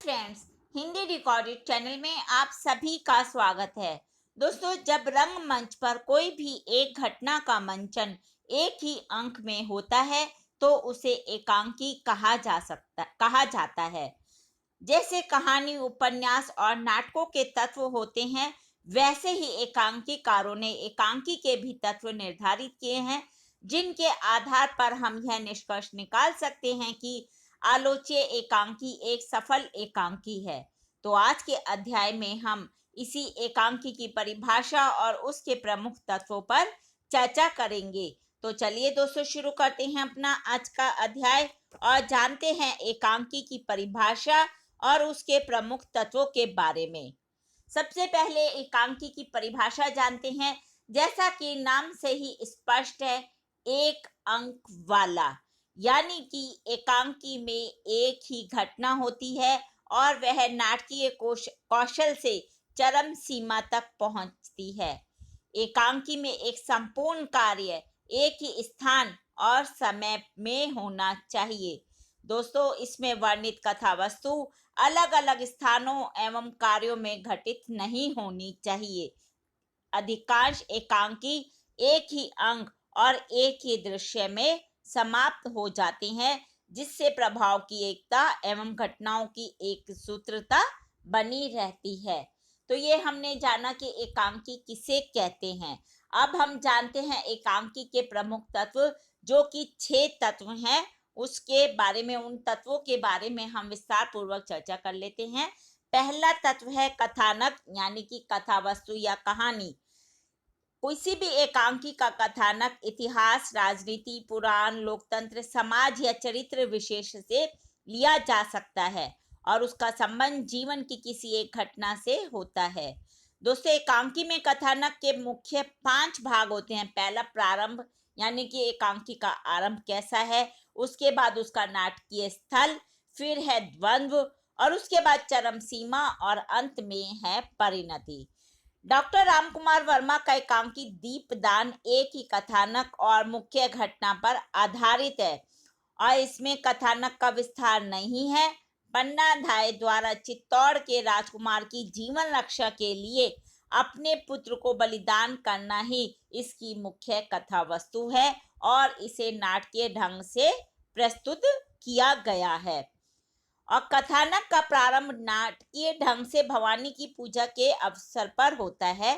Friends, Hindi recorded channel में आप सभी का स्वागत है। दोस्तों, जब रंगमंच पर कोई भी एक घटना का मंचन एक ही अंक में होता है तो उसे एकांकी कहा जाता है। जैसे कहानी, उपन्यास और नाटकों के तत्व होते हैं, वैसे ही एकांकीकारों ने एकांकी के भी तत्व निर्धारित किए हैं, जिनके आधार पर हम यह निष्कर्ष निकाल सकते हैं कि आलोच्य एकांकी एक सफल एकांकी है। तो आज के अध्याय में हम इसी एकांकी की परिभाषा और उसके प्रमुख तत्वों पर चर्चा करेंगे। तो चलिए दोस्तों, शुरू करते हैं अपना आज का अध्याय और जानते हैं एकांकी की परिभाषा और उसके प्रमुख तत्वों के बारे में। सबसे पहले एकांकी की परिभाषा जानते हैं। जैसा कि नाम से ही स्पष्ट है, एक अंक वाला, यानी कि एकांकी में एक ही घटना होती है और वह नाटकीय कौशल से चरम सीमा तक पहुंचती है। एकांकी में एक संपूर्ण कार्य एक ही स्थान और समय में होना चाहिए। दोस्तों, इसमें वर्णित कथा वस्तु अलग अलग स्थानों एवं कार्यों में घटित नहीं होनी चाहिए। अधिकांश एकांकी एक ही अंक और एक ही दृश्य में समाप्त हो जाते हैं, जिससे प्रभाव की एकता एवं घटनाओं की एक सूत्रता बनी रहती है। तो ये हमने जाना कि एकांकी किसे कहते हैं। अब हम जानते हैं एकांकी के प्रमुख तत्व, जो कि 6 तत्व हैं। उसके बारे में, उन तत्वों के बारे में हम विस्तार पूर्वक चर्चा कर लेते हैं। पहला तत्व है कथानक, यानी कि कथा वस्तु या कहानी। किसी भी एकांकी का कथानक इतिहास, राजनीति, पुराण, लोकतंत्र, समाज या चरित्र विशेष से लिया जा सकता है और उसका संबंध जीवन की किसी एक घटना से होता है। दोस्तों, एकांकी में कथानक के मुख्य 5 भाग होते हैं। पहला प्रारंभ, यानी कि एकांकी का आरंभ कैसा है, उसके बाद उसका नाटकीय स्थल, फिर है द्वंद्व और उसके बाद चरम सीमा और अंत में है परिणति। डॉक्टर रामकुमार वर्मा का एकांकी दीपदान एक ही कथानक और मुख्य घटना पर आधारित है और इसमें कथानक का विस्तार नहीं है। पन्ना धाय द्वारा चित्तौड़ के राजकुमार की जीवन रक्षा के लिए अपने पुत्र को बलिदान करना ही इसकी मुख्य कथा वस्तु है और इसे नाटकीय ढंग से प्रस्तुत किया गया है। और कथानक का प्रारंभ नाटकीय ढंग से भवानी की पूजा के अवसर पर होता है।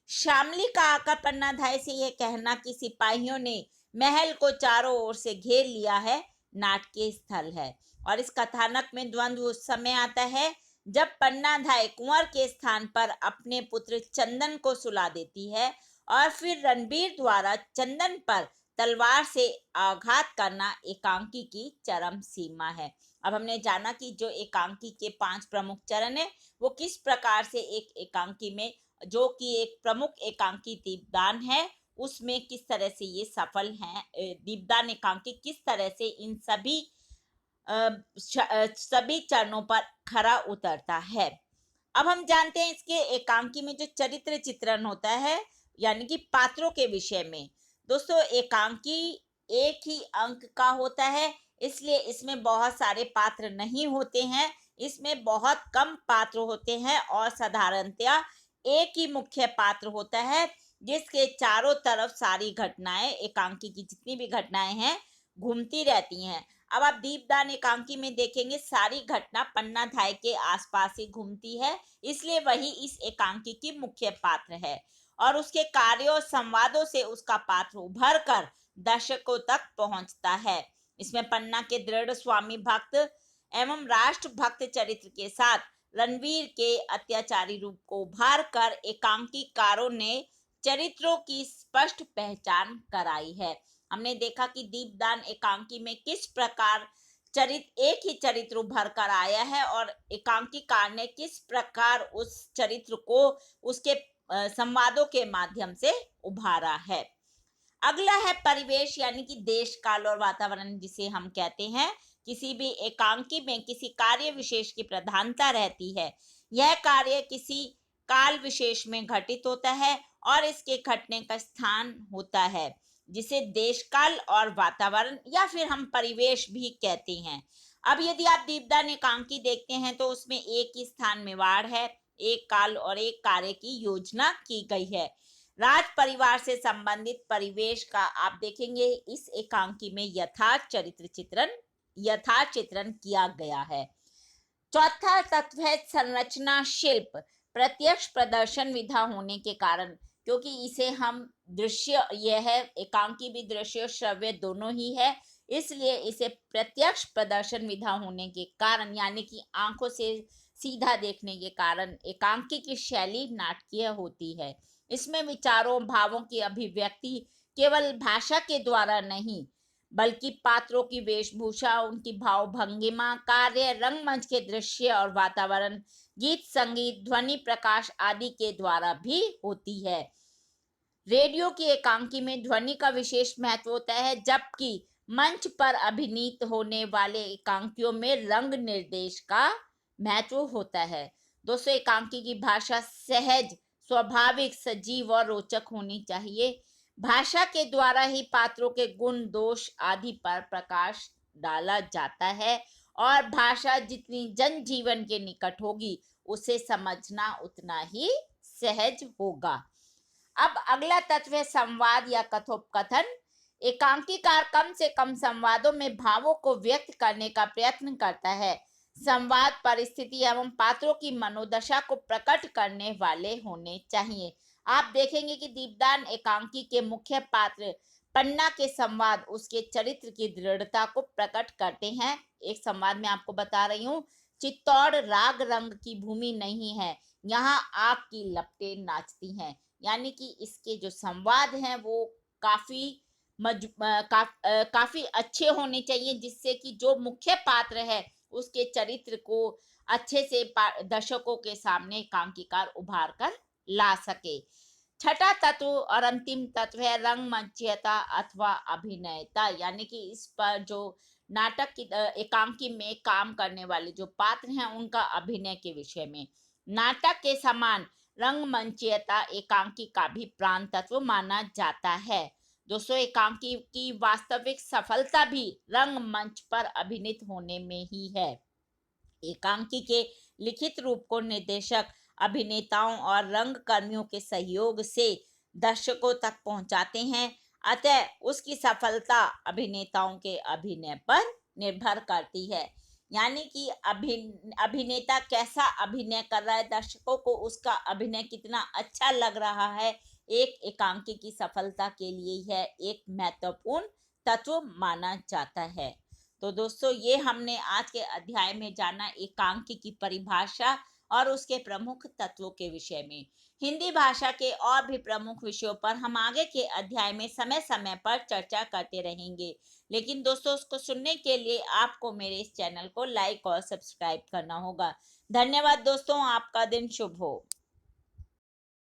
शामली का आकर पन्नाधाय से यह कहना कि सिपाहियों ने महल को चारों ओर से घेर लिया है, नाटकीय स्थल है। और इस कथानक में द्वंद्व उस समय आता है जब पन्नाधाय कुंवर के स्थान पर अपने पुत्र चंदन को सुला देती है और फिर रणबीर द्वारा चंदन पर तलवार से आघात करना एकांकी की चरम सीमा है। अब हमने जाना कि जो एकांकी के 5 प्रमुख चरण है, वो किस प्रकार से एक एकांकी में, जो कि एक प्रमुख एकांकी दीपदान है, उसमें किस तरह से ये सफल हैं। दीपदान एकांकी किस तरह से इन सभी चरणों पर खरा उतरता है। अब हम जानते हैं इसके एकांकी में जो चरित्र चित्रण होता है, यानी कि पात्रों के विषय में। दोस्तों, एकांकी एक ही अंक का होता है, इसलिए इसमें बहुत सारे पात्र नहीं होते हैं। इसमें बहुत कम पात्र होते हैं और साधारणतया एक ही मुख्य पात्र होता है, जिसके चारों तरफ सारी घटनाएं, एकांकी की जितनी भी घटनाएं हैं, घूमती रहती हैं। अब आप दीपदान एकांकी में देखेंगे, सारी घटना पन्नाधाय के आसपास ही घूमती है, इसलिए वही इस एकांकी की मुख्य पात्र है और उसके कार्यों संवादों से उसका पात्र उभर कर दर्शकों तक पहुंचता है। इसमें पन्ना के दृढ़ स्वामी भक्त एवं राष्ट्र भक्त चरित्र के साथ रणवीर के अत्याचारी रूप को उभार कर एकांकीकारों ने चरित्रों की स्पष्ट पहचान कराई है। हमने देखा कि दीपदान एकांकी में किस प्रकार एक ही चरित्र उभर कर आया है और एकांकीकार ने किस प्रकार उस चरित्र को उसके संवादों के माध्यम से उभारा है। अगला है परिवेश, यानी कि देश, काल और वातावरण जिसे हम कहते हैं। किसी भी एकांकी में किसी कार्य विशेष की प्रधानता रहती है। यह कार्य किसी काल विशेष में घटित होता है और इसके घटने का स्थान होता है, जिसे देश, काल और वातावरण या फिर हम परिवेश भी कहते हैं। अब यदि आप दीपदान एकांकी देखते हैं तो उसमें एक ही स्थान में वार है, एक काल और एक कार्य की योजना की गई है। राज परिवार से संबंधित परिवेश का आप देखेंगे इस एकांकी में यथार्थ चित्रण किया गया है। चौथा तत्व है संरचना शिल्प। प्रत्यक्ष प्रदर्शन विधा होने के कारण, क्योंकि इसे हम दृश्य, यह है एकांकी भी दृश्य श्रव्य दोनों ही है, इसलिए इसे प्रत्यक्ष प्रदर्शन विधा होने के कारण यानी कि आंखों से सीधा देखने के कारण एकांकी की शैली नाटकीय होती है। इसमें विचारों भावों की अभिव्यक्ति केवल भाषा के द्वारा नहीं, बल्कि पात्रों की वेशभूषा, उनकी भाव भंगिमा, कार्य, रंगमंच के दृश्य और वातावरण, गीत संगीत, ध्वनि प्रकाश आदि के द्वारा भी होती है। रेडियो की एकांकी में ध्वनि का विशेष महत्व होता है, जबकि मंच पर अभिनीत होने वाले एकांकियों में रंग निर्देश का महत्व होता है। दोस्तों, एकांकी की भाषा सहज, स्वाभाविक, सजीव और रोचक होनी चाहिए। भाषा के द्वारा ही पात्रों के गुण दोष आदि पर प्रकाश डाला जाता है और भाषा जितनी जनजीवन के निकट होगी उसे समझना उतना ही सहज होगा। अब अगला तत्व है संवाद या कथोपकथन। एकांकीकार कम से कम संवादों में भावों को व्यक्त करने का प्रयत्न करता है। संवाद परिस्थिति एवं पात्रों की मनोदशा को प्रकट करने वाले होने चाहिए। आप देखेंगे कि दीपदान एकांकी के मुख्य पात्र पन्ना के संवाद उसके चरित्र की दृढ़ता को प्रकट करते हैं। एक संवाद में आपको बता रही हूँ, चित्तौड़ राग रंग की भूमि नहीं है, यहाँ आग की लपटें नाचती हैं। यानी कि इसके जो संवाद हैं वो काफी अच्छे होने चाहिए, जिससे कि जो मुख्य पात्र है उसके चरित्र को अच्छे से दर्शकों के सामने एकांकीकार उभार कर ला सके। छठा तत्व और अंतिम तत्व है रंगमंचयता अथवा अभिनयता, यानी कि इस पर जो नाटक की एकांकी में काम करने वाले जो पात्र हैं उनका अभिनय के विषय में। नाटक के समान रंगमंचयता एकांकी का भी प्राण तत्व माना जाता है। दोस्तों, एकांकी की वास्तविक सफलता भी रंगमंच पर अभिनीत होने में ही है। एकांकी के लिखित रूप को निर्देशक, अभिनेताओं और रंग कर्मियों के सहयोग से दर्शकों तक पहुंचाते हैं, अतः उसकी सफलता अभिनेताओं के अभिनय पर निर्भर करती है। यानी कि अभिनेता कैसा अभिनय कर रहा है, दर्शकों को उसका अभिनय कितना अच्छा लग रहा है, एक एकांकी की सफलता के लिए यह एक महत्वपूर्ण तत्व माना जाता है। तो दोस्तों, ये हमने आज के अध्याय में जाना एकांकी की परिभाषा और उसके प्रमुख तत्वों के विषय में। हिंदी भाषा के और भी प्रमुख विषयों पर हम आगे के अध्याय में समय समय पर चर्चा करते रहेंगे, लेकिन दोस्तों उसको सुनने के लिए आपको मेरे इस चैनल को लाइक और सब्सक्राइब करना होगा। धन्यवाद दोस्तों, आपका दिन शुभ हो।